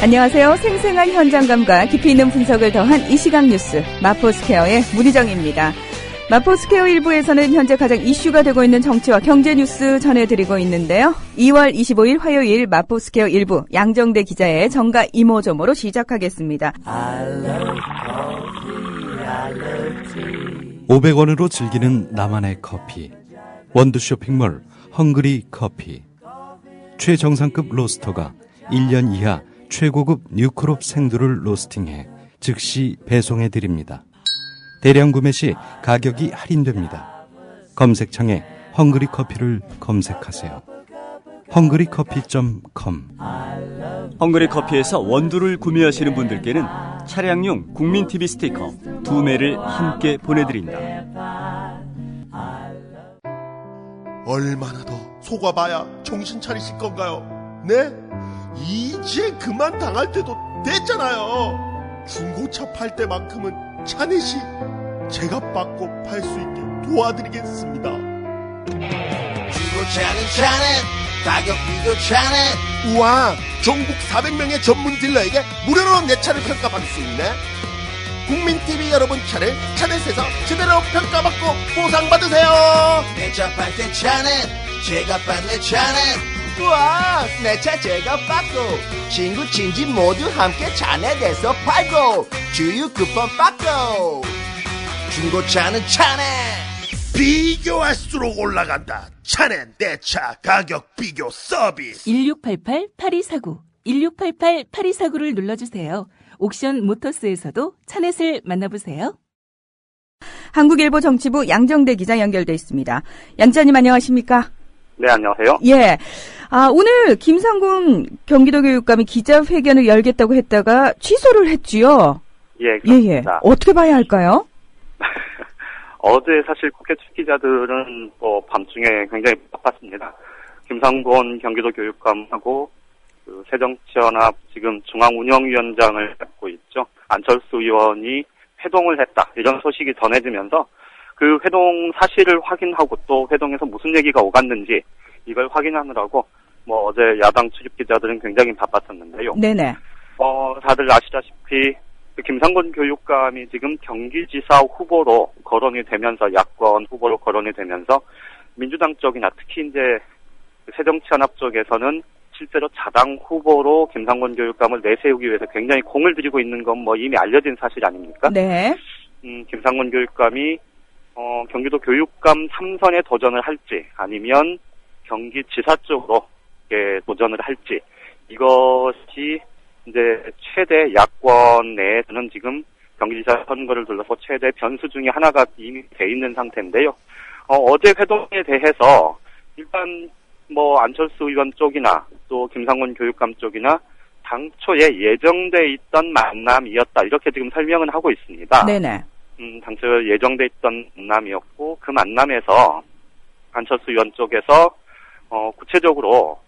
안녕하세요. 생생한 현장감과 깊이 있는 분석을 더한 이 시각 뉴스 마포스퀘어의 문희정입니다. 마포스퀘어 1부에서는 현재 가장 이슈가 되고 있는 정치와 경제 뉴스 전해드리고 있는데요. 2월 25일 화요일 마포스퀘어 1부 양정대 기자의 정가 이모저모로 시작하겠습니다. 500원으로 즐기는 나만의 커피. 원두 쇼핑몰 헝그리 커피. 최정상급 로스터가 1년 이하 최고급 뉴크롭 생두를 로스팅해 즉시 배송해드립니다. 대량 구매 시 가격이 할인됩니다. 검색창에 헝그리 커피를 검색하세요. 헝그리커피.com. 헝그리 커피에서 원두를 구매하시는 분들께는 차량용 국민TV 스티커 2매를 함께 보내드립니다. 얼마나 더 속아봐야 정신 차리실 건가요? 네? 이제 그만 당할 때도 됐잖아요. 중고차 팔 때만큼은 차넷이 제가 받고 팔 수 있게 도와드리겠습니다. 중고차는 차넷, 가격 비교 차넷. 우와, 전국 400명의 전문 딜러에게 무료로 내 차를 평가받을 수 있네. 국민TV 여러분 차를 차넷에서 제대로 평가받고 보상받으세요. 내 차 팔 때 차넷, 제가 받네 차넷. 우와, 내 차 제가 받고 친구 친지 모두 함께 차넷에서 팔고 주유 쿠폰 받고. 중고차는 차넷. 비교할수록 올라간다. 차넷 내 차 가격 비교 서비스. 1688-8249 1688-8249를 눌러주세요. 옥션 모터스에서도 차넷을 만나보세요. 한국일보 정치부 양정대 기자 연결돼 있습니다. 양 기자님 안녕하십니까? 네, 안녕하세요. 예. 오늘 김상곤 경기도교육감이 기자회견을 열겠다고 했다가 취소를 했지요? 예, 그렇습니다. 예. 어떻게 봐야 할까요? 어제 사실 국회 출기자들은 밤중에 굉장히 바빴습니다. 김상곤 경기도교육감하고 새정치연합 지금 중앙운영위원장을 맡고 있죠. 안철수 의원이 회동을 했다. 이런 소식이 전해지면서 그 회동 사실을 확인하고 또 회동에서 무슨 얘기가 오갔는지 이걸 확인하느라고 어제 야당 출입기자들은 굉장히 바빴었는데요. 네네. 다들 아시다시피 김상곤 교육감이 지금 경기지사 후보로 거론이 되면서 야권 후보로 거론이 되면서 민주당 쪽이나 특히 이제 새정치연합 쪽에서는 실제로 자당 후보로 김상곤 교육감을 내세우기 위해서 굉장히 공을 들이고 있는 건 이미 알려진 사실 아닙니까? 네. 김상곤 교육감이 경기도 교육감 3선에 도전을 할지 아니면 경기지사 쪽으로 도전을 할지 이것이 이제 최대 야권 내에서는 지금 경기지사 선거를 둘러서 최대 변수 중에 하나가 이미 돼 있는 상태인데요. 어제 회동에 대해서 일단 안철수 의원 쪽이나 또 김상곤 교육감 쪽이나 당초에 예정돼 있던 만남이었다 이렇게 지금 설명은 하고 있습니다. 네네. 당초 예정돼 있던 만남이었고 그 만남에서 안철수 의원 쪽에서 구체적으로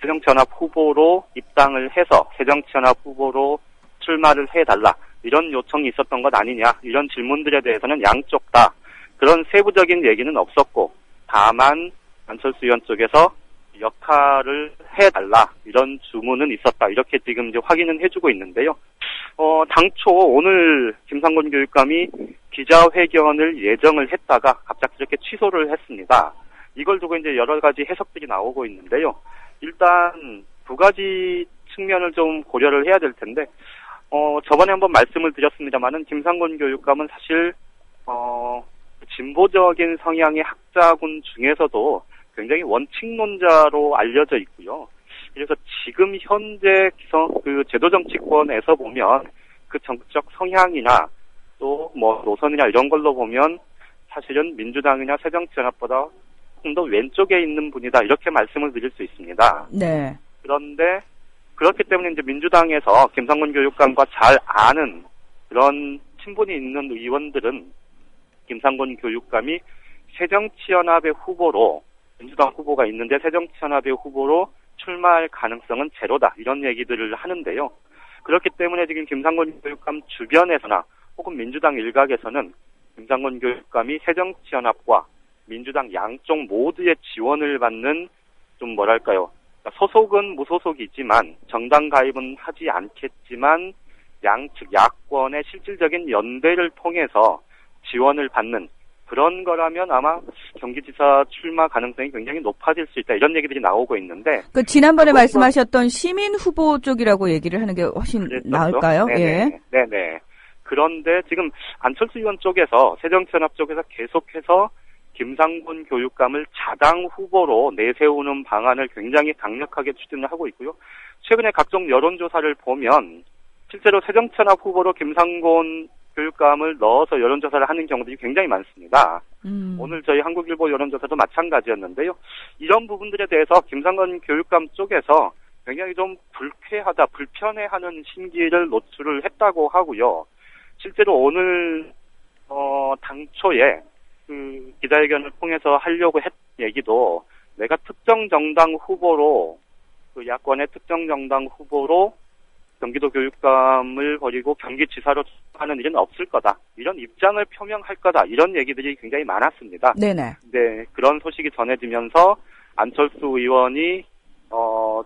새정치연합 후보로 입당을 해서 새정치연합 후보로 출마를 해달라 이런 요청이 있었던 것 아니냐 이런 질문들에 대해서는 양쪽 다 그런 세부적인 얘기는 없었고 다만 안철수 의원 쪽에서 역할을 해달라 이런 주문은 있었다 이렇게 지금 이제 확인은 해주고 있는데요. 당초 오늘 김상곤 교육감이 기자회견을 예정을 했다가 갑자기 이렇게 취소를 했습니다. 이걸 두고 이제 여러 가지 해석들이 나오고 있는데요. 일단 두 가지 측면을 좀 고려를 해야 될 텐데, 저번에 한번 말씀을 드렸습니다만은 김상곤 교육감은 사실 진보적인 성향의 학자군 중에서도 굉장히 원칙론자로 알려져 있고요. 그래서 지금 현재 제도 정치권에서 보면 그 정치적 성향이나 또 노선이나 이런 걸로 보면 사실은 민주당이나 새정치연합보다 좀 더 왼쪽에 있는 분이다 이렇게 말씀을 드릴 수 있습니다. 네. 그런데 그렇기 때문에 이제 민주당에서 김상곤 교육감과 잘 아는 그런 친분이 있는 의원들은 김상곤 교육감이 새정치연합의 후보로 민주당 후보가 있는데 새정치연합의 후보로 출마할 가능성은 제로다 이런 얘기들을 하는데요. 그렇기 때문에 지금 김상곤 교육감 주변에서나 혹은 민주당 일각에서는 김상곤 교육감이 새정치연합과 민주당 양쪽 모두의 지원을 받는 소속은 무소속이지만 정당 가입은 하지 않겠지만 양측 야권의 실질적인 연대를 통해서 지원을 받는 그런 거라면 아마 경기지사 출마 가능성이 굉장히 높아질 수 있다. 이런 얘기들이 나오고 있는데. 지난번에 말씀하셨던 시민 후보 쪽이라고 얘기를 하는 게 훨씬 그랬었죠? 나을까요? 네네. 네네. 그런데 지금 안철수 의원 쪽에서 새정치연합 쪽에서 계속해서 김상곤 교육감을 자당 후보로 내세우는 방안을 굉장히 강력하게 추진을 하고 있고요. 최근에 각종 여론조사를 보면 실제로 새정치연합 후보로 김상곤 교육감을 넣어서 여론조사를 하는 경우들이 굉장히 많습니다. 오늘 저희 한국일보 여론조사도 마찬가지였는데요. 이런 부분들에 대해서 김상곤 교육감 쪽에서 굉장히 좀 불쾌하다, 불편해하는 심기를 노출을 했다고 하고요. 실제로 오늘 당초에 그 기자회견을 통해서 하려고 했던 얘기도 내가 특정 정당 후보로 그 야권의 특정 정당 후보로 경기도 교육감을 버리고 경기지사로 하는 일은 없을 거다. 이런 입장을 표명할 거다. 이런 얘기들이 굉장히 많았습니다. 네네. 네, 그런 소식이 전해지면서 안철수 의원이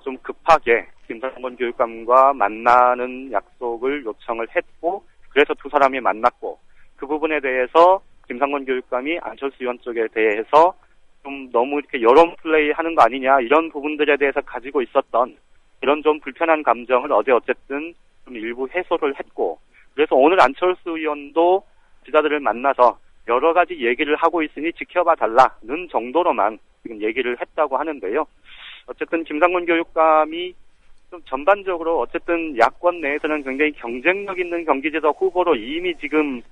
좀 급하게 김상곤 교육감과 만나는 약속을 요청을 했고, 그래서 두 사람이 만났고, 그 부분에 대해서 김상곤 교육감이 안철수 의원 쪽에 대해서 좀 너무 이렇게 여론 플레이 하는 거 아니냐, 이런 부분들에 대해서 가지고 있었던 그런 좀 불편한 감정을 어쨌든 좀 일부 해소를 했고, 그래서 오늘 안철수 의원도 기자들을 만나서 여러 가지 얘기를 하고 있으니 지켜봐 달라는 정도로만 지금 얘기를 했다고 하는데요. 어쨌든 김상곤 교육감이 좀 전반적으로 어쨌든 야권 내에서는 굉장히 경쟁력 있는 경기지사 후보로 이미 지금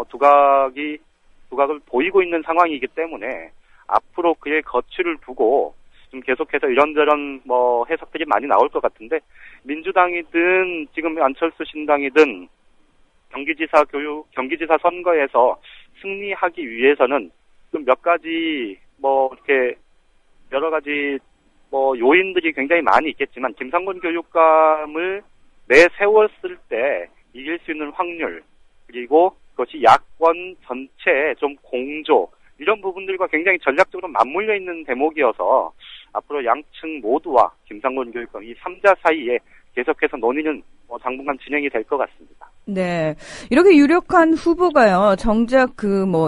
두각을 보이고 있는 상황이기 때문에 앞으로 그의 거취를 두고 좀 계속해서 이런저런 해석들이 많이 나올 것 같은데, 민주당이든 지금 안철수 신당이든 경기지사 선거에서 승리하기 위해서는 좀 몇 가지 이렇게 여러 가지 요인들이 굉장히 많이 있겠지만, 김상곤 교육감을 내세웠을 때 이길 수 있는 확률, 그리고 그것이 야권 전체의 좀 공조, 이런 부분들과 굉장히 전략적으로 맞물려 있는 대목이어서 앞으로 양측 모두와 김상곤 교육감 이 3자 사이에 계속해서 논의는 당분간 진행이 될 것 같습니다. 네. 이렇게 유력한 후보가요, 정작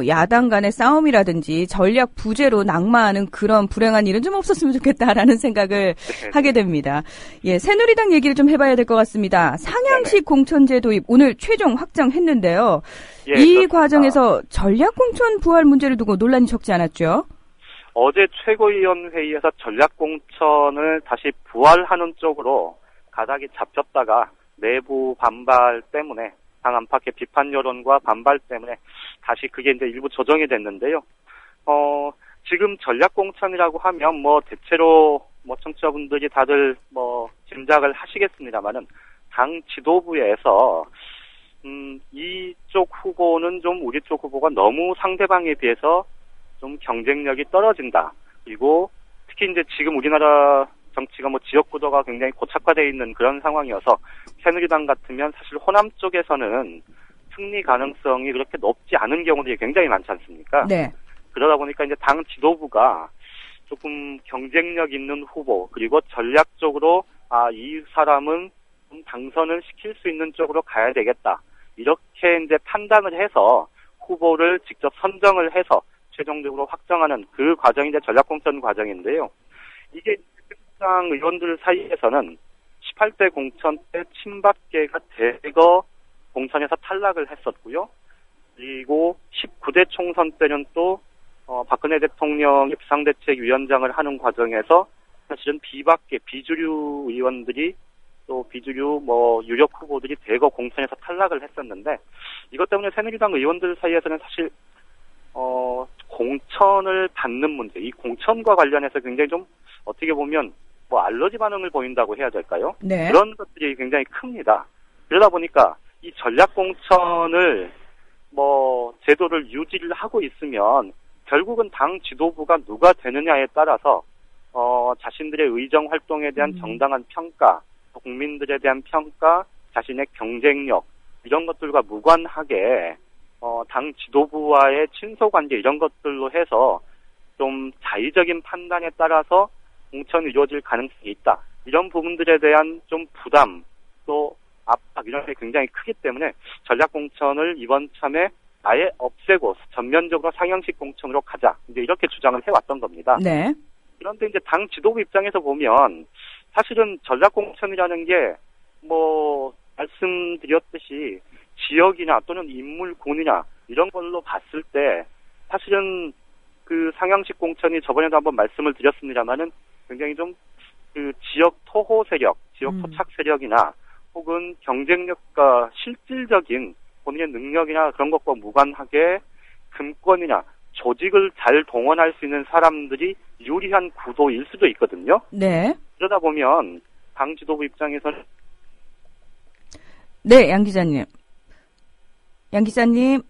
야당 간의 싸움이라든지 전략 부재로 낙마하는 그런 불행한 일은 좀 없었으면 좋겠다라는 생각을 하게 됩니다. 예, 새누리당 얘기를 좀 해봐야 될 것 같습니다. 상향식 공천제 도입 오늘 최종 확정했는데요. 예, 이 그렇습니다. 과정에서 전략 공천 부활 문제를 두고 논란이 적지 않았죠? 어제 최고위원회의에서 전략 공천을 다시 부활하는 쪽으로 가닥이 잡혔다가 내부 반발 때문에, 당 안팎의 비판 여론과 반발 때문에 다시 그게 이제 일부 조정이 됐는데요. 지금 전략 공천이라고 하면 대체로 청취자분들이 다들 짐작을 하시겠습니다만은 당 지도부에서 이쪽 후보는 좀 우리 쪽 후보가 너무 상대방에 비해서 좀 경쟁력이 떨어진다. 그리고 특히 이제 지금 우리나라 정치가 지역 구도가 굉장히 고착화되어 있는 그런 상황이어서 새누리당 같으면 사실 호남 쪽에서는 승리 가능성이 그렇게 높지 않은 경우들이 굉장히 많지 않습니까? 네. 그러다 보니까 이제 당 지도부가 조금 경쟁력 있는 후보, 그리고 전략적으로 이 사람은 좀 당선을 시킬 수 있는 쪽으로 가야 되겠다. 이렇게 이제 판단을 해서 후보를 직접 선정을 해서 최종적으로 확정하는 그 과정이 이제 전략공천 과정인데요. 이게 당 의원들 사이에서는 18대 공천 때 친박계가 대거 공천에서 탈락을 했었고요. 그리고 19대 총선 때는 또 박근혜 대통령이 비상대책위원장을 하는 과정에서 사실은 비박계, 비주류 의원들이 또 비주류 유력 후보들이 대거 공천에서 탈락을 했었는데, 이것 때문에 새누리당 의원들 사이에서는 사실 공천을 받는 문제, 이 공천과 관련해서 굉장히 좀 어떻게 보면 알러지 반응을 보인다고 해야 될까요? 네. 그런 것들이 굉장히 큽니다. 그러다 보니까 이 전략 공천을 제도를 유지를 하고 있으면 결국은 당 지도부가 누가 되느냐에 따라서 자신들의 의정 활동에 대한 정당한 평가, 국민들에 대한 평가, 자신의 경쟁력, 이런 것들과 무관하게 당 지도부와의 친소 관계, 이런 것들로 해서 좀 자의적인 판단에 따라서 공천이 이루어질 가능성이 있다. 이런 부분들에 대한 좀 부담, 또 압박 이런 게 굉장히 크기 때문에 전략공천을 이번 참에 아예 없애고 전면적으로 상향식 공천으로 가자. 이제 이렇게 주장을 해왔던 겁니다. 네. 그런데 이제 당 지도부 입장에서 보면 사실은 전략공천이라는 게 뭐 말씀드렸듯이 지역이나 또는 인물군이나 이런 걸로 봤을 때 사실은 그 상향식 공천이 저번에도 한번 말씀을 드렸습니다만은 굉장히 좀 그 지역 토호 세력, 지역 토착 세력이나 혹은 경쟁력과 실질적인 본인의 능력이나 그런 것과 무관하게 금권이나 조직을 잘 동원할 수 있는 사람들이 유리한 구도일 수도 있거든요. 네. 그러다 보면 당 지도부 입장에서는 네, 양 기자님. 양 기자님.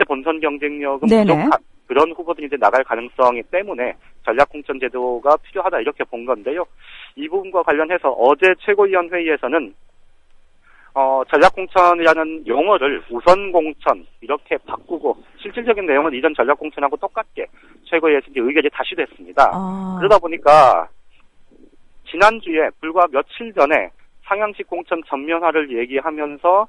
본선 경쟁력은 네네. 부족한 그런 후보들이 이제 나갈 가능성이 때문에 전략공천 제도가 필요하다 이렇게 본 건데요. 이 부분과 관련해서 어제 최고위원회의에서는 전략공천이라는 용어를 우선공천 이렇게 바꾸고 실질적인 내용은 이전 전략공천하고 똑같게 최고위에서 이제 의결이 다시 됐습니다. 그러다 보니까 지난주에 불과 며칠 전에 상향식 공천 전면화를 얘기하면서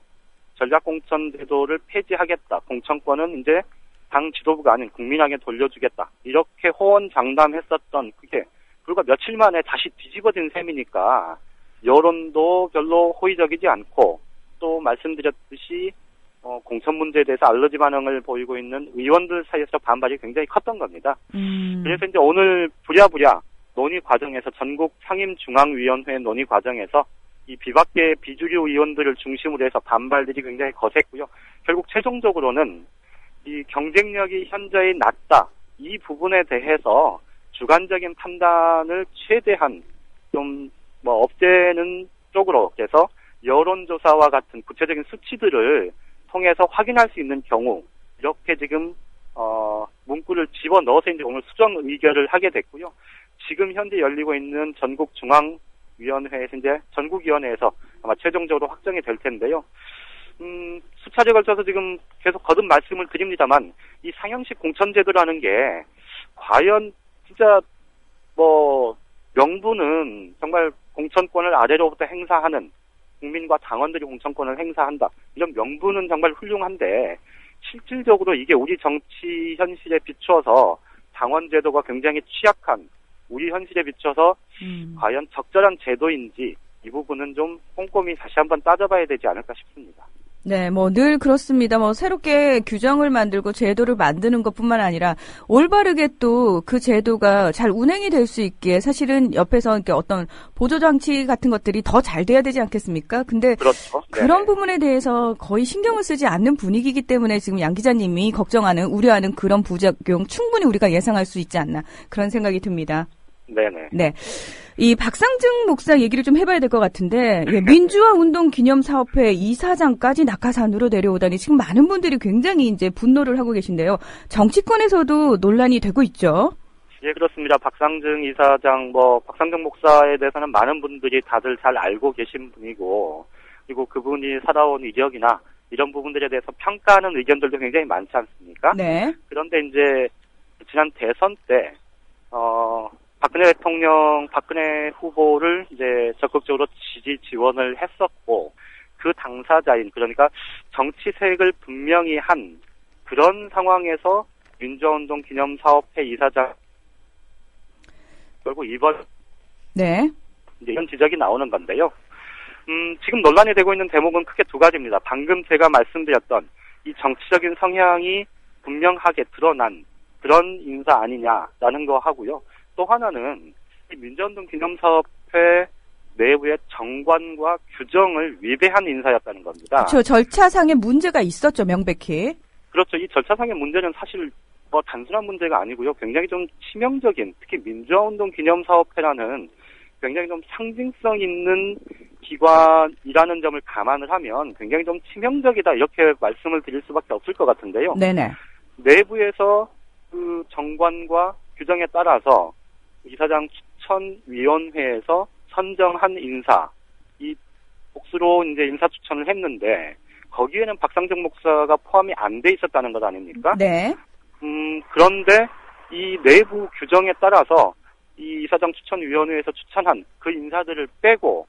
전략공천 제도를 폐지하겠다. 공천권은 이제 당 지도부가 아닌 국민에게 돌려주겠다. 이렇게 호언장담했었던 그게 불과 며칠 만에 다시 뒤집어진 셈이니까 여론도 별로 호의적이지 않고 또 말씀드렸듯이 공천 문제에 대해서 알러지 반응을 보이고 있는 의원들 사이에서 반발이 굉장히 컸던 겁니다. 그래서 이제 오늘 부랴부랴 논의 과정에서 전국 상임중앙위원회 논의 과정에서 이 비박계 비주류 의원들을 중심으로 해서 반발들이 굉장히 거셌고요. 결국 최종적으로는 이 경쟁력이 현저히 낮다. 이 부분에 대해서 주관적인 판단을 최대한 좀 없애는 쪽으로 해서 여론조사와 같은 구체적인 수치들을 통해서 확인할 수 있는 경우 이렇게 지금 문구를 집어넣어서 이제 오늘 수정 의결을 하게 됐고요. 지금 현재 열리고 있는 전국중앙위원회에서 이제 전국위원회에서 아마 최종적으로 확정이 될 텐데요. 수차례 걸쳐서 지금 계속 거듭 말씀을 드립니다만 이 상향식 공천제도라는 게 과연 진짜 명분은 정말 공천권을 아래로부터 행사하는 국민과 당원들이 공천권을 행사한다. 이런 명분은 정말 훌륭한데 실질적으로 이게 우리 정치 현실에 비추어서 당원제도가 굉장히 취약한 우리 현실에 비춰서 과연 적절한 제도인지 이 부분은 좀 꼼꼼히 다시 한번 따져봐야 되지 않을까 싶습니다. 네, 늘 그렇습니다. 새롭게 규정을 만들고 제도를 만드는 것뿐만 아니라 올바르게 또 그 제도가 잘 운행이 될 수 있기에 사실은 옆에서 이렇게 어떤 보조장치 같은 것들이 더 잘 돼야 되지 않겠습니까? 근데 그렇죠. 그런 부분에 대해서 거의 신경을 쓰지 않는 분위기이기 때문에 지금 양 기자님이 걱정하는, 우려하는 그런 부작용 충분히 우리가 예상할 수 있지 않나 그런 생각이 듭니다. 네네. 네. 이 박상증 목사 얘기를 좀 해봐야 될 것 같은데, 민주화 운동 기념사업회 이사장까지 낙하산으로 내려오다니 지금 많은 분들이 굉장히 이제 분노를 하고 계신데요. 정치권에서도 논란이 되고 있죠. 예, 그렇습니다. 박상증 이사장, 박상증 목사에 대해서는 많은 분들이 다들 잘 알고 계신 분이고, 그리고 그분이 살아온 이력이나 이런 부분들에 대해서 평가하는 의견들도 굉장히 많지 않습니까? 네. 그런데 이제 지난 대선 때, 박근혜 대통령, 박근혜 후보를 이제 적극적으로 지지 지원을 했었고, 그 당사자인, 그러니까 정치색을 분명히 한 그런 상황에서 민주화운동 기념사업회 이사장, 결국 이번, 네. 이제 이런 지적이 나오는 건데요. 지금 논란이 되고 있는 대목은 크게 두 가지입니다. 방금 제가 말씀드렸던 이 정치적인 성향이 분명하게 드러난 그런 인사 아니냐라는 거 하고요. 또 하나는 이 민주화운동 기념사업회 내부의 정관과 규정을 위배한 인사였다는 겁니다. 그렇죠. 절차상의 문제가 있었죠, 명백히. 그렇죠. 이 절차상의 문제는 사실 단순한 문제가 아니고요. 굉장히 좀 치명적인, 특히 민주화운동 기념사업회라는 굉장히 좀 상징성 있는 기관이라는 점을 감안을 하면 굉장히 좀 치명적이다 이렇게 말씀을 드릴 수밖에 없을 것 같은데요. 네네. 내부에서 그 정관과 규정에 따라서 이사장 추천위원회에서 선정한 인사, 이 복수로 이제 인사 추천을 했는데 거기에는 박상정 목사가 포함이 안 돼 있었다는 것 아닙니까? 네. 그런데 이 내부 규정에 따라서 이 이사장 추천위원회에서 추천한 그 인사들을 빼고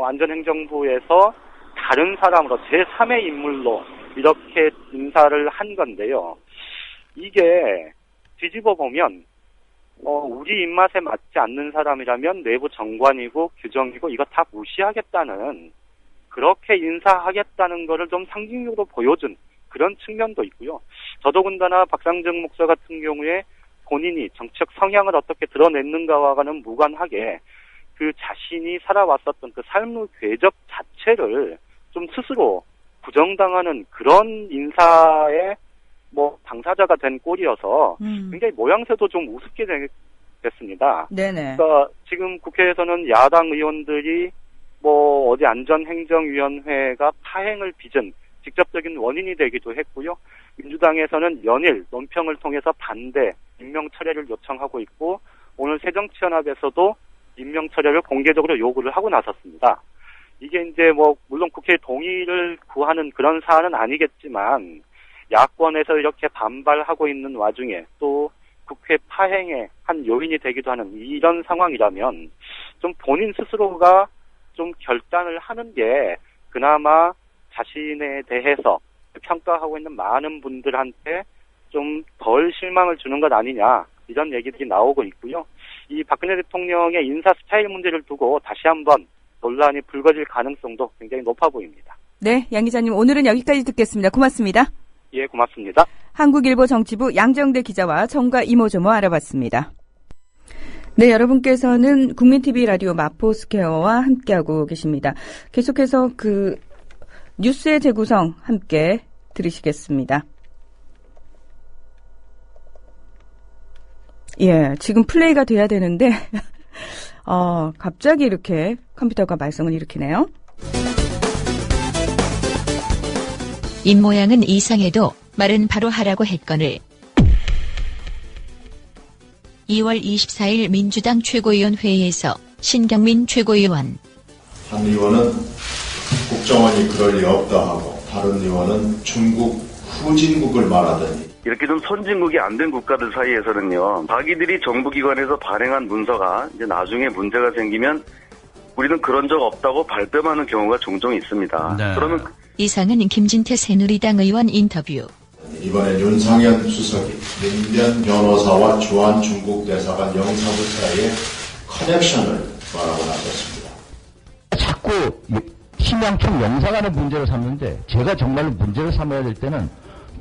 안전행정부에서 다른 사람으로 제3의 인물로 이렇게 인사를 한 건데요. 이게 뒤집어 보면 우리 입맛에 맞지 않는 사람이라면 내부 정관이고 규정이고 이거 다 무시하겠다는, 그렇게 인사하겠다는 거를 좀 상징적으로 보여준 그런 측면도 있고요. 더더군다나 박상정 목사 같은 경우에 본인이 정치적 성향을 어떻게 드러냈는가와는 무관하게 그 자신이 살아왔었던 그 삶의 궤적 자체를 좀 스스로 부정당하는 그런 인사의 당사자가 된 꼴이어서 굉장히 모양새도 좀 우습게 됐습니다. 네네. 그러니까 지금 국회에서는 야당 의원들이 어디 안전행정위원회가 파행을 빚은 직접적인 원인이 되기도 했고요. 민주당에서는 연일 논평을 통해서 반대 임명 철회를 요청하고 있고, 오늘 새정치연합에서도 임명 철회를 공개적으로 요구를 하고 나섰습니다. 이게 이제 물론 국회의 동의를 구하는 그런 사안은 아니겠지만 야권에서 이렇게 반발하고 있는 와중에 또 국회 파행의 한 요인이 되기도 하는 이런 상황이라면 좀 본인 스스로가 좀 결단을 하는 게 그나마 자신에 대해서 평가하고 있는 많은 분들한테 좀 덜 실망을 주는 것 아니냐, 이런 얘기들이 나오고 있고요. 이 박근혜 대통령의 인사 스타일 문제를 두고 다시 한번 논란이 불거질 가능성도 굉장히 높아 보입니다. 네, 양 기자님 오늘은 여기까지 듣겠습니다. 고맙습니다. 예, 고맙습니다. 한국일보 정치부 양정대 기자와 정가 이모저모 알아봤습니다. 네, 여러분께서는 국민TV 라디오 마포스퀘어와 함께하고 계십니다. 계속해서 뉴스의 재구성 함께 들으시겠습니다. 예, 지금 플레이가 돼야 되는데 갑자기 이렇게 컴퓨터가 말썽을 일으키네요. 입모양은 이상해도 말은 바로 하라고 했거늘. 2월 24일 민주당 최고위원회의에서 신경민 최고위원. 한 의원은 국정원이 그럴 리 없다 하고 다른 의원은 중국 후진국을 말하더니, 이렇게 좀 선진국이 안 된 국가들 사이에서는요, 자기들이 정부기관에서 발행한 문서가 이제 나중에 문제가 생기면 우리는 그런 적 없다고 발뺌하는 경우가 종종 있습니다. 네. 그러면 이상은 김진태 새누리당 의원 인터뷰. 이번에 윤상현 수석이 민변 변호사와 주한 중국 대사관 영사부 사이의 커넥션을 말하고 나섰습니다. 자꾸 심양청 영사관의 문제를 삼는데, 제가 정말로 문제를 삼아야 될 때는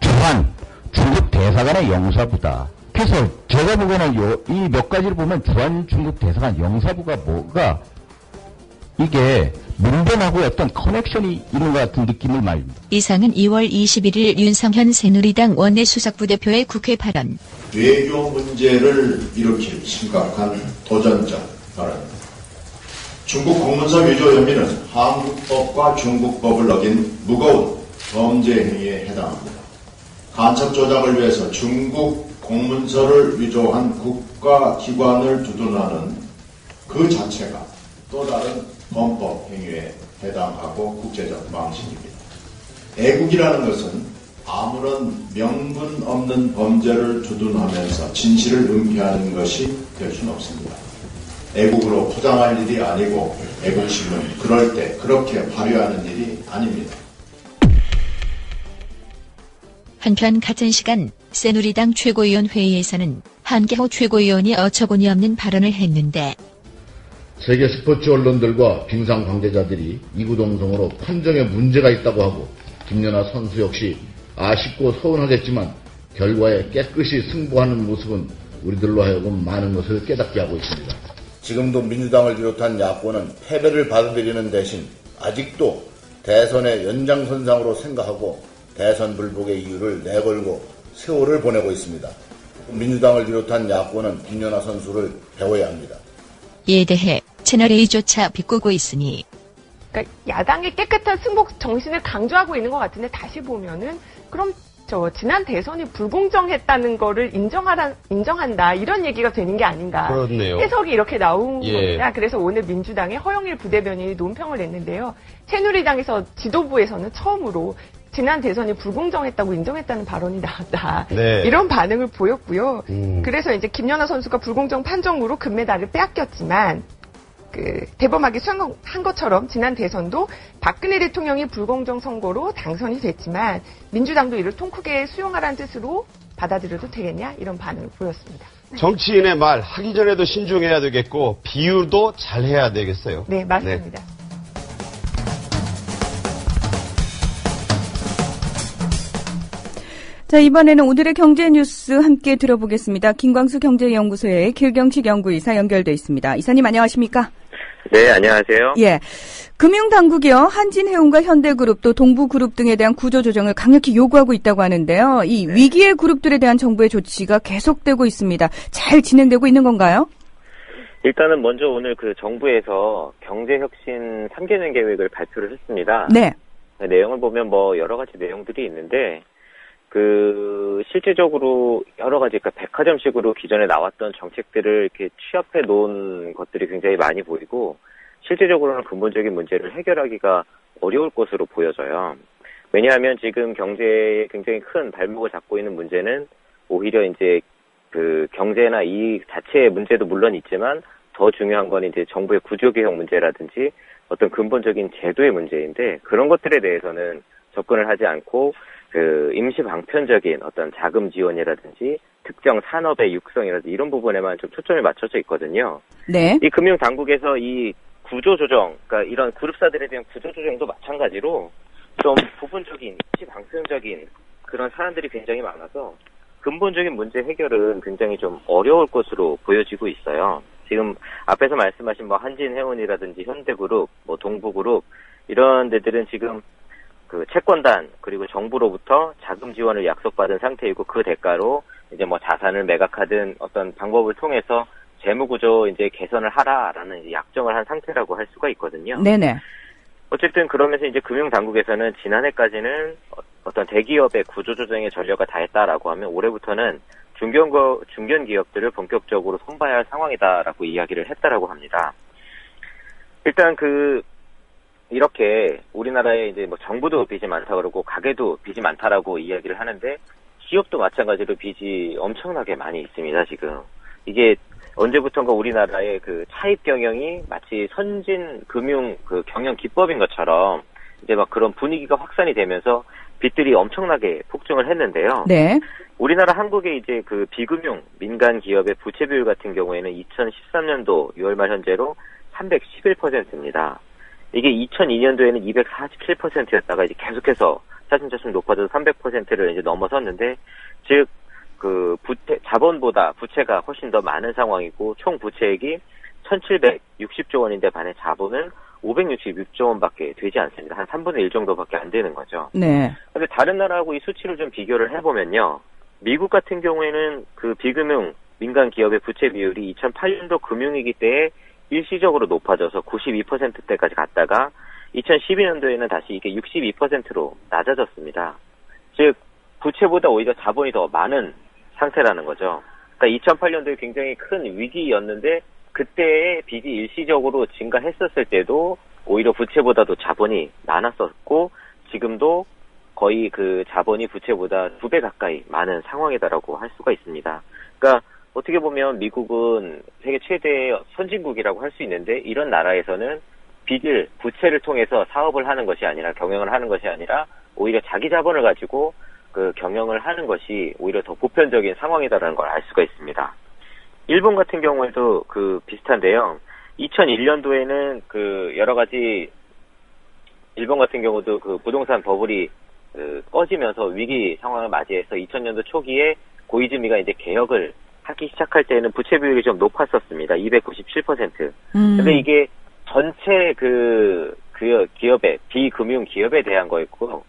주한 중국 대사관의 영사부다. 그래서 제가 보기에는 이 몇 가지를 보면 주한 중국 대사관 영사부가 뭐가 이게 민변하고 어떤 커넥션이 있는 것 같은 느낌을 말입니다. 이상은 2월 21일 윤상현 새누리당 원내수석부대표의 국회 발언. 외교 문제를 일으킬 심각한 도전적 발언입니다. 중국 공문서 위조 혐의는 한국법과 중국법을 어긴 무거운 범죄 행위에 해당합니다. 간첩 조작을 위해서 중국 공문서를 위조한 국가기관을 두둔하는 그 자체가 또 다른 범법 행위에 해당하고 국제적 망신입니다. 애국이라는 것은 아무런 명분 없는 범죄를 두둔하면서 진실을 은폐하는 것이 될 수는 없습니다. 애국으로 포장할 일이 아니고 애국심은 그럴 때 그렇게 발휘하는 일이 아닙니다. 한편 같은 시간 새누리당 최고위원 회의에서는 한계호 최고위원이 어처구니 없는 발언을 했는데, 세계 스포츠 언론들과 빙상 관계자들이 이구동성으로 판정에 문제가 있다고 하고, 김연아 선수 역시 아쉽고 서운하겠지만 결과에 깨끗이 승부하는 모습은 우리들로 하여금 많은 것을 깨닫게 하고 있습니다. 지금도 민주당을 비롯한 야권은 패배를 받아들이는 대신 아직도 대선의 연장선상으로 생각하고 대선 불복의 이유를 내걸고 세월을 보내고 있습니다. 민주당을 비롯한 야권은 김연아 선수를 배워야 합니다. 이에 대해 채널A조차 비꼬고 있으니, 그러니까 야당의 깨끗한 승복 정신을 강조하고 있는 것 같은데, 다시 보면은 그럼 지난 대선이 불공정했다는 거를 인정한다, 이런 얘기가 되는 게 아닌가. 그렇네요. 해석이 이렇게 나온 예. 겁니다. 그래서 오늘 민주당의 허영일 부대변인이 논평을 냈는데요. 새누리당에서 지도부에서는 처음으로 지난 대선이 불공정했다고 인정했다는 발언이 나왔다. 네. 이런 반응을 보였고요. 그래서 이제 김연아 선수가 불공정 판정으로 금메달을 빼앗겼지만 대범하게 수행한 것처럼 지난 대선도 박근혜 대통령이 불공정 선거로 당선이 됐지만 민주당도 이를 통 크게 수용하라는 뜻으로 받아들여도 되겠냐 이런 반응을 보였습니다. 정치인의 말 하기 전에도 신중해야 되겠고 비유도 잘해야 되겠어요. 네, 맞습니다. 네. 자, 이번에는 오늘의 경제 뉴스 함께 들어보겠습니다. 김광수 경제연구소의 길경식 연구이사 연결돼 있습니다. 이사님 안녕하십니까? 네, 안녕하세요. 예. 금융당국이요, 한진해운과 현대그룹 또 동부그룹 등에 대한 구조조정을 강력히 요구하고 있다고 하는데요. 이 위기의 그룹들에 대한 정부의 조치가 계속되고 있습니다. 잘 진행되고 있는 건가요? 일단은 먼저 오늘 정부에서 경제혁신 3개년 계획을 발표를 했습니다. 네. 내용을 보면 여러 가지 내용들이 있는데, 실질적으로 여러 가지, 백화점식으로 기존에 나왔던 정책들을 이렇게 취합해 놓은 것들이 굉장히 많이 보이고, 실질적으로는 근본적인 문제를 해결하기가 어려울 것으로 보여져요. 왜냐하면 지금 경제에 굉장히 큰 발목을 잡고 있는 문제는 오히려 이제 경제나 이익 자체의 문제도 물론 있지만 더 중요한 건 이제 정부의 구조개혁 문제라든지 어떤 근본적인 제도의 문제인데 그런 것들에 대해서는 접근을 하지 않고 임시 방편적인 어떤 자금 지원이라든지 특정 산업의 육성이라든지 이런 부분에만 좀 초점이 맞춰져 있거든요. 네. 이 금융당국에서 이 구조조정, 그러니까 이런 그룹사들에 대한 구조조정도 마찬가지로 좀 부분적인, 임시 방편적인 그런 사안들이 굉장히 많아서 근본적인 문제 해결은 굉장히 좀 어려울 것으로 보여지고 있어요. 지금 앞에서 말씀하신 한진해운이라든지 현대그룹, 동부그룹 이런 데들은 지금 채권단 그리고 정부로부터 자금 지원을 약속받은 상태이고 그 대가로 이제 자산을 매각하든 어떤 방법을 통해서 재무구조 이제 개선을 하라라는 이제 약정을 한 상태라고 할 수가 있거든요. 네네. 어쨌든 그러면서 이제 금융당국에서는 지난해까지는 어떤 대기업의 구조조정에 전력을 다했다라고 하면 올해부터는 중견 기업들을 본격적으로 손봐야 할 상황이다라고 이야기를 했다라고 합니다. 일단 이렇게 우리나라에 이제 정부도 빚이 많다 그러고 가게도 빚이 많다라고 이야기를 하는데 기업도 마찬가지로 빚이 엄청나게 많이 있습니다, 지금. 이게 언제부턴가 우리나라의 차입 경영이 마치 선진 금융 경영 기법인 것처럼 이제 그런 분위기가 확산이 되면서 빚들이 엄청나게 폭증을 했는데요. 네. 우리나라 한국의 이제 비금융 민간 기업의 부채 비율 같은 경우에는 2013년도 6월 말 현재로 311%입니다. 이게 2002년도에는 247%였다가 이제 계속해서 차츰차츰 높아져서 300%를 이제 넘어섰는데, 즉, 자본보다 부채가 훨씬 더 많은 상황이고, 총 부채액이 1,760조 원인데 반해 자본은 566조 원밖에 되지 않습니다. 한 3분의 1 정도밖에 안 되는 거죠. 네. 근데 다른 나라하고 이 수치를 좀 비교를 해보면요. 미국 같은 경우에는 비금융 민간 기업의 부채 비율이 2008년도 금융위기 때에 일시적으로 높아져서 92%대까지 갔다가 2012년도에는 다시 이게 62%로 낮아졌습니다. 즉 부채보다 오히려 자본이 더 많은 상태라는 거죠. 그러니까 2008년도에 굉장히 큰 위기였는데 그때의 빚이 일시적으로 증가했었을 때도 오히려 부채보다도 자본이 많았었고 지금도 거의 자본이 부채보다 2배 가까이 많은 상황이다라고 할 수가 있습니다. 그러니까 어떻게 보면 미국은 세계 최대의 선진국이라고 할 수 있는데 이런 나라에서는 부채를 통해서 사업을 하는 것이 아니라 경영을 하는 것이 아니라 오히려 자기 자본을 가지고 경영을 하는 것이 오히려 더 보편적인 상황이다라는 걸 알 수가 있습니다. 일본 같은 경우에도 비슷한데요. 2001년도에는 여러 가지 일본 같은 경우도 부동산 버블이 꺼지면서 위기 상황을 맞이해서 2000년도 초기에 고이즈미가 이제 개혁을 하기 시작할 때는 부채 비율이 좀 높았었습니다. 297%. 근데 이게 전체 기업의, 비금융 기업에 대한 거였고,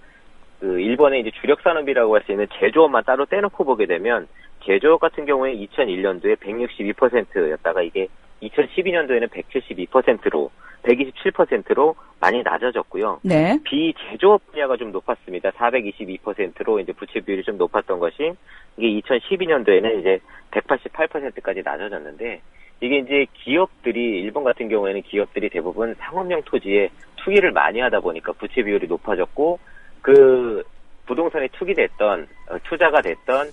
일본의 이제 주력 산업이라고 할 수 있는 제조업만 따로 떼놓고 보게 되면, 제조업 같은 경우에 2001년도에 162%였다가 이게 2012년도에는 172%로, 127%로 많이 낮아졌고요. 네. 비제조업 분야가 좀 높았습니다. 422%로 이제 부채 비율이 좀 높았던 것이, 이게 2012년도에는 이제 188%까지 낮아졌는데, 이게 이제 일본 같은 경우에는 기업들이 대부분 상업용 토지에 투기를 많이 하다 보니까 부채 비율이 높아졌고, 부동산에 투기됐던 투자가 됐던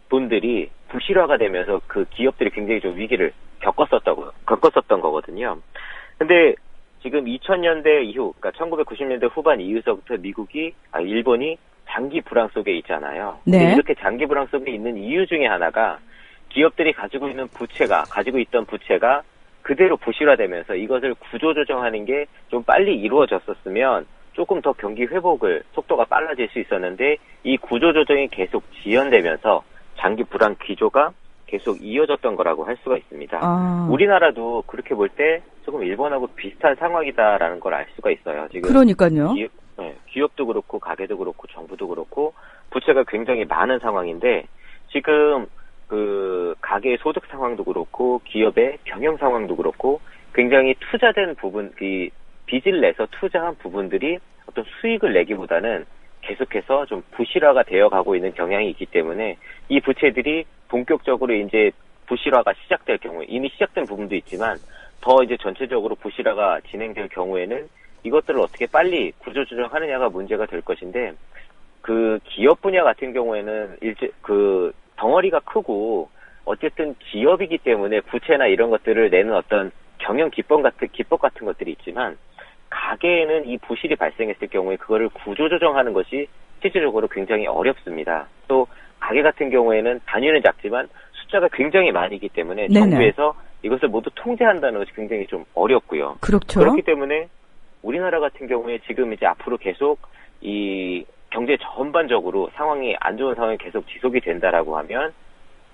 분들이 부실화가 되면서 그 기업들이 굉장히 좀 위기를 겪었었던 거거든요. 근데 지금 2000년대 이후, 그러니까 1990년대 후반 이후서부터 일본이 장기 불황 속에 있잖아요. 네. 이렇게 장기 불황 속에 있는 이유 중에 하나가 기업들이 가지고 있던 부채가 그대로 부실화되면서 이것을 구조조정하는 게 좀 빨리 이루어졌었으면 조금 더 경기 회복을 속도가 빨라질 수 있었는데 이 구조조정이 계속 지연되면서 장기 불황 기조가 계속 이어졌던 거라고 할 수가 있습니다. 우리나라도 그렇게 볼 때 조금 일본하고 비슷한 상황이다라는 걸 알 수가 있어요. 지금 그러니까요. 기업도 그렇고 가게도 그렇고 정부도 그렇고 부채가 굉장히 많은 상황인데 지금 그 가계의 소득 상황도 그렇고 기업의 경영 상황도 그렇고 굉장히 투자된 부분, 빚을 내서 투자한 부분들이 어떤 수익을 내기보다는 계속해서 좀 부실화가 되어가고 있는 경향이 있기 때문에 이 부채들이 본격적으로 이제 부실화가 시작될 경우에 이미 시작된 부분도 있지만 더 이제 전체적으로 부실화가 진행될 경우에는 이것들을 어떻게 빨리 구조조정하느냐가 문제가 될 것인데 그 기업 분야 같은 경우에는 그 덩어리가 크고 어쨌든 기업이기 때문에 부채나 이런 것들을 내는 어떤 경영 기법 같은 것들이 있지만 가게에는 이 부실이 발생했을 경우에 그거를 구조조정하는 것이 실질적으로 굉장히 어렵습니다. 또 가게 같은 경우에는 단위는 작지만 숫자가 굉장히 많이기 때문에 네네. 정부에서 이것을 모두 통제한다는 것이 굉장히 좀 어렵고요. 그렇죠. 그렇기 때문에 우리나라 같은 경우에 지금 이제 앞으로 계속 이 경제 전반적으로 상황이 안 좋은 상황이 계속 지속이 된다라고 하면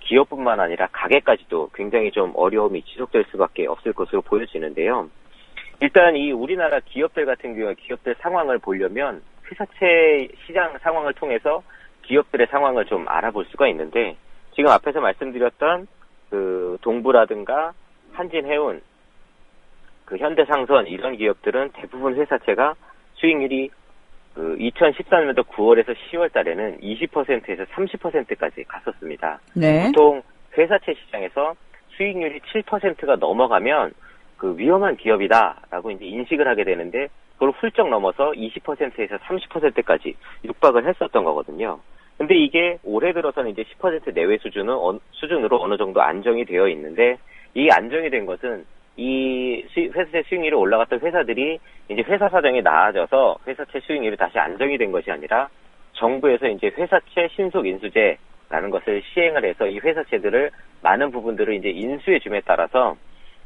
기업뿐만 아니라 가게까지도 굉장히 좀 어려움이 지속될 수밖에 없을 것으로 보여지는데요. 일단 이 우리나라 기업들 같은 경우에 기업들 상황을 보려면 회사채 시장 상황을 통해서 기업들의 상황을 좀 알아볼 수가 있는데 지금 앞에서 말씀드렸던 그 동부라든가 한진해운, 그 현대상선 이런 기업들은 대부분 회사채가 수익률이 그 2013년도 9월에서 10월 달에는 20%에서 30%까지 갔었습니다. 네. 보통 회사채 시장에서 수익률이 7%가 넘어가면 그 위험한 기업이다라고 이제 인식을 하게 되는데 그걸 훌쩍 넘어서 20%에서 30%까지 육박을 했었던 거거든요. 근데 이게 올해 들어서는 이제 10% 내외 수준으로 어느 정도 안정이 되어 있는데 이 안정이 된 것은 이 회사채 수익률이 올라갔던 회사들이 이제 회사 사정이 나아져서 회사채 수익률이 다시 안정이 된 것이 아니라 정부에서 이제 회사채 신속 인수제라는 것을 시행을 해서 이 회사채들을 많은 부분들을 이제 인수해 줌에 따라서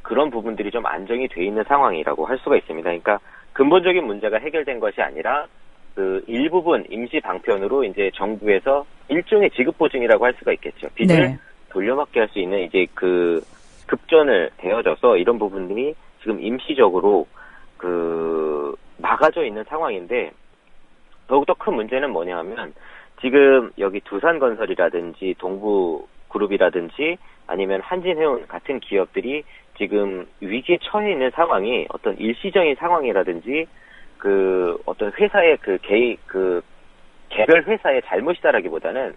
그런 부분들이 좀 안정이 돼 있는 상황이라고 할 수가 있습니다. 그러니까 근본적인 문제가 해결된 것이 아니라 그 일부분 임시 방편으로 이제 정부에서 일종의 지급 보증이라고 할 수가 있겠죠. 빚을 네. 돌려막기 할 수 있는 이제 그 급전을 되어져서 이런 부분들이 지금 임시적으로 그 막아져 있는 상황인데 더욱더 큰 문제는 뭐냐 하면 지금 여기 두산건설이라든지 동부그룹이라든지 아니면 한진해운 같은 기업들이 지금 위기에 처해 있는 상황이 어떤 일시적인 상황이라든지 그 어떤 회사의 개별 회사의 잘못이다라기보다는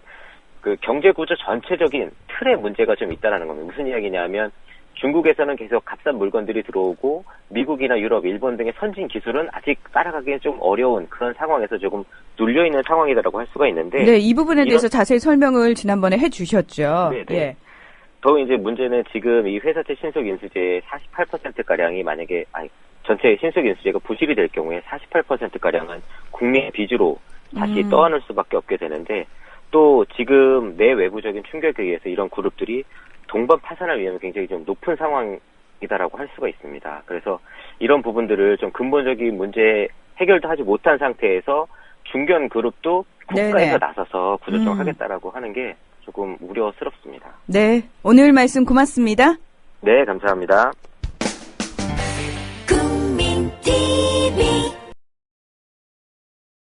그 경제 구조 전체적인 틀의 문제가 좀 있다라는 겁니다. 무슨 이야기냐면 중국에서는 계속 값싼 물건들이 들어오고 미국이나 유럽, 일본 등의 선진 기술은 아직 따라가기엔 좀 어려운 그런 상황에서 조금 눌려 있는 상황이다라고 할 수가 있는데. 네, 이 부분에 대해서 자세히 설명을 지난번에 해주셨죠. 네. 예. 더 이제 문제는 지금 이 회사채 신속 인수제의 48%가량이 만약에 전체 신속 인수제가 부실이 될 경우에 48%가량은 국민의 빚으로 다시 떠안을 수밖에 없게 되는데 또 지금 내외부적인 충격에 의해서 이런 그룹들이 동반 파산할 위험이 굉장히 좀 높은 상황이다라고 할 수가 있습니다. 그래서 이런 부분들을 좀 근본적인 문제 해결도 하지 못한 상태에서 중견 그룹도 국가에서 네네. 나서서 구조조정하겠다라고 하는 게 조금 우려스럽습니다. 네, 오늘 말씀 고맙습니다. 네, 감사합니다. 국민TV